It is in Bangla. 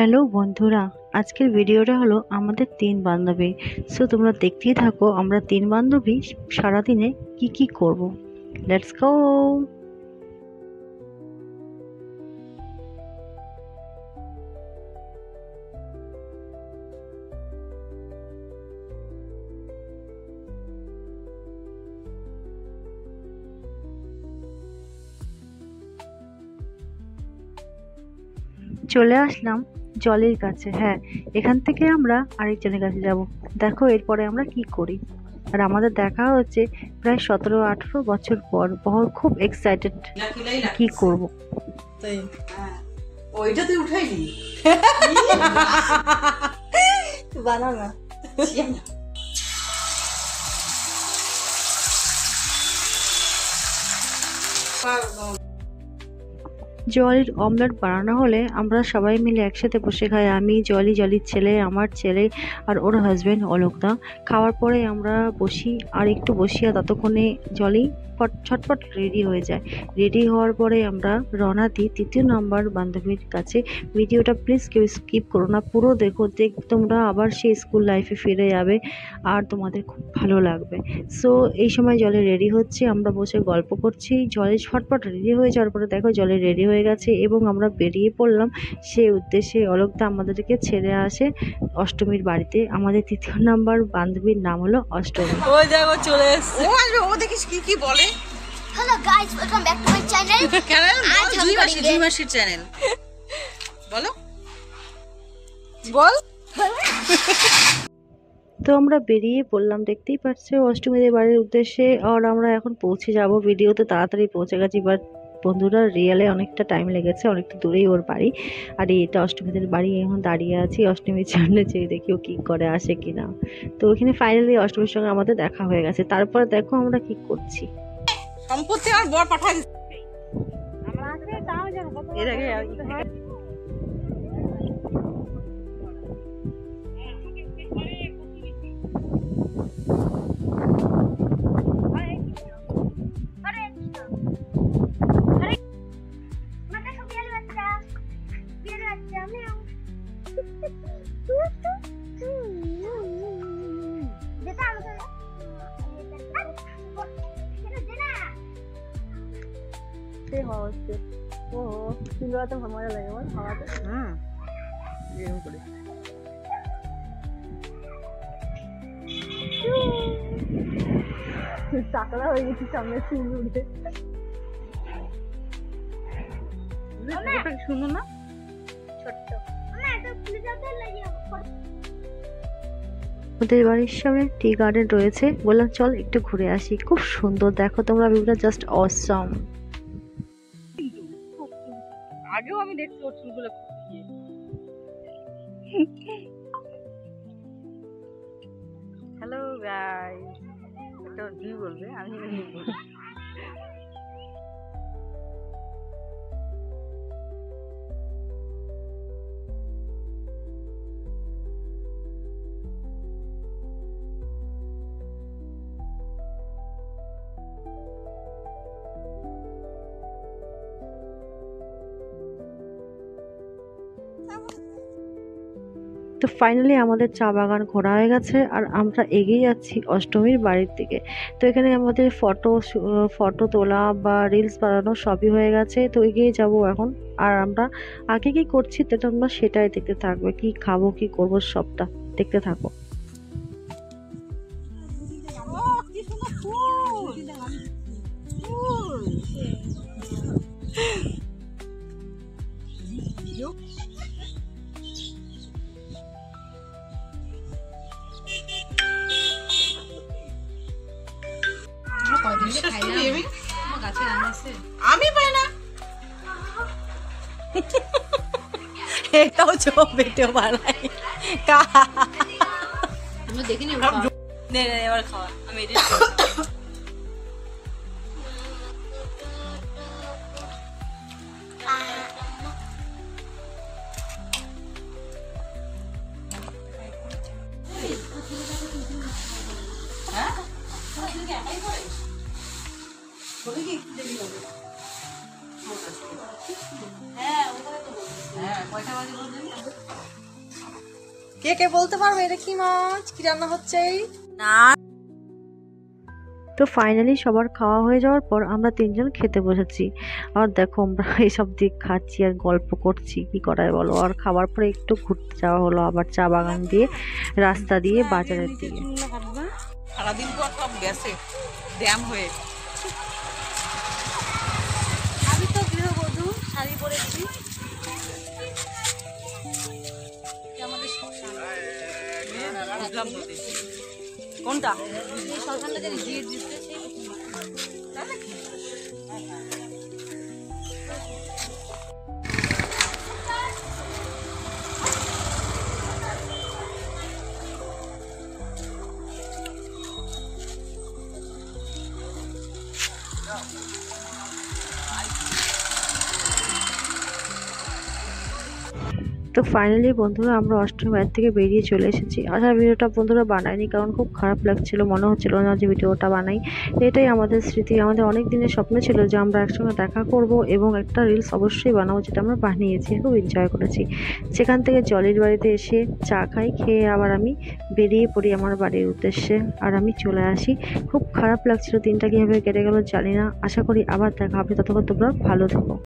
হ্যালো বন্ধুরা, আজকের ভিডিওটা হলো আমাদের 3 বান্ধবী। সো তোমরা দেখতেই থাকো আমরা 3 বান্ধবী সারাদিনে কি করব। Let's go. চলে আসলাম জলের কাছে। হ্যাঁ, এখান থেকে আমরা আরেকজনের কাছে যাব। দেখো এরপরে আমরা কি করি। আর আমাদের দেখা হচ্ছে প্রায় 17-18 বছর পর। খুব এক্সাইটেড কি করব। তাই ওইটা তুই উঠাইলি বানাও না। জলির অমলেট বানানো হলে আমরা সবাই মিলে একসাথে বসে খাই। আমি, জলির ছেলে, আমার ছেলে আর ওর হাজব্যান্ড অলোকদা। খাওয়ার পরে আমরা বসি, আর একটু বসি, আর ততক্ষণে জলি ছটপট রেডি হয়ে যায়। রেডি হওয়ার পরে আমরা রওনা দিই 3য় নম্বর বান্ধবীর কাছে। ভিডিওটা প্লিজ কেউ স্কিপ করো না, পুরো দেখো। তোমরা আবার সেই স্কুল লাইফে ফিরে যাবে আর তোমাদের খুব ভালো লাগবে। সো এই সময় জলে রেডি হচ্ছে, আমরা বসে গল্প করছি। জলে ছটপট রেডি হয়ে যাওয়ার পরে দেখো জলে রেডি হয়ে গেছে এবং আমরা বেরিয়ে পড়লাম সেই উদ্দেশ্যে। অলোকদা আমাদেরকে ছেড়ে আসে অষ্টমীর বাড়িতে। আমাদের 3য় নম্বর বান্ধবীর নাম হলো অষ্টমী। ওই দেখো চলে এসেছে। ও আসবে, ও দেখিস কি বলে। Hello guys, welcome back to my channel. আজ हम करेंगे जुईमासिर চ্যানেল। বলো বল। তো আমরা বেরিয়ে পড়লাম, দেখতেই পাচ্ছো অষ্টমীদের বাড়ির উদ্দেশ্যে। আর আমরা এখন পৌঁছে যাব। ভিডিওতে তাড়াতাড়ি পৌঁছে গেছি, বাট বন্ধুরা রিয়েলে অনেকটা টাইম লেগেছে, অনেকটা দূরেই ওর বাড়ি। আর এটা অষ্টমীদের বাড়ি। এখন দাঁড়িয়ে আছি অষ্টমীর সামনে, চেয়ে দেখি ও কী করে, আসে কিনা। তো ওখানে ফাইনালি অষ্টমীর সঙ্গে আমাদের দেখা হয়ে গেছে। তারপর দেখো আমরা কি করছি। সম্পত্তি আর বর পাঠাই দিছে। আমরা আছে তাও যাব কত এর আগে হওয়া হচ্ছে। ও সিঙ্গারাতে মজা লাগে আমার খাওয়াতে। এরকম করে টাকলা হয়ে গেছি সামনে সিঙ্গুরে। শুনো না ছোট্ট এটা খুলে যাবে লাগিয়ে ওদের বাড়ির সামনে টি গার্ডেন রয়েছে। বললাম চল একটু ঘুরে আসি। খুব সুন্দর, দেখো তোমরা ভিউটা জাস্ট অসাম। আগেও আমি দেখছি ওর চুলগুলো হ্যালো গাইস, এটা ভিউ বলবে, আমি বলবো। তো ফাইনালি আমাদের চা বাগান ঘোরা হয়ে গেছে আর আমরা এগিয়ে যাচ্ছি অষ্টমীর বাড়ির দিকে। তো এখানে আমাদের ফটো তোলা বা রিলস বানানো সবই হয়ে গেছে। তো এগিয়ে যাব এখন। আর আমরা আগে কি করছি তোমরা সেটাই দেখতে থাকবে। কি খাবো কি করবো সবটা দেখতে থাকো। আমি পাই না, এটাও চোখ বেটেও বানাই। আমি দেখিনি নে এবার খাওয়া আমি এডিট হ্যাঁ কে কে বলতে পারবে এটা কি মাছ, কি রান্না হচ্ছে? না তো ফাইনালি সবার খাওয়া হয়ে যাওয়ার পর আমরা তিনজন খেতে বসেছি। আর দেখো আমরা এইসব দিয়ে খাচ্ছি আর গল্প করছি, কি করায় বলো। আর খাবার পরে একটু ঘুরতে যাওয়া হলো আবার চা বাগান দিয়ে, রাস্তা দিয়ে, বাজারের দিকে। সারাদিন পর সব গেছে ড্যাম হয়ে। আমি তো গৃহবধূ, শাড়ি পরেছি। কোনটা সরকারটা যে দিয়ে দিচ্ছে তাই নাকি? তো ফাইনালি বন্ধুরা আমরা অষ্টমী বাড়ি থেকে বেরিয়ে চলে এসেছি। আসার ভিডিওটা বন্ধুরা বানাইনি, কারণ খুব খারাপ লাগছিল, মনে হচ্ছিল না যে ভিডিওটা বানাই। এটাই আমাদের স্মৃতি, আমাদের অনেক দিনের স্বপ্ন ছিল যে আমরা একসঙ্গে দেখা করব এবং একটা রিলস অবশ্যই বানাবো, যেটা আমরা বানিয়েছি, খুব এনজয় করেছি। সেখান থেকে জলির বাড়িতে এসে চা খাই, খেয়ে আবার আমি বেরিয়ে পড়ি আমার বাড়ির উদ্দেশ্যে, আর আমি চলে আসি। খুব খারাপ লাগছিল, দিনটা কীভাবে কেটে গেল জানি না। আশা করি আবার দেখা হবে, ততক্ষণ তোমরা ভালো থেকো।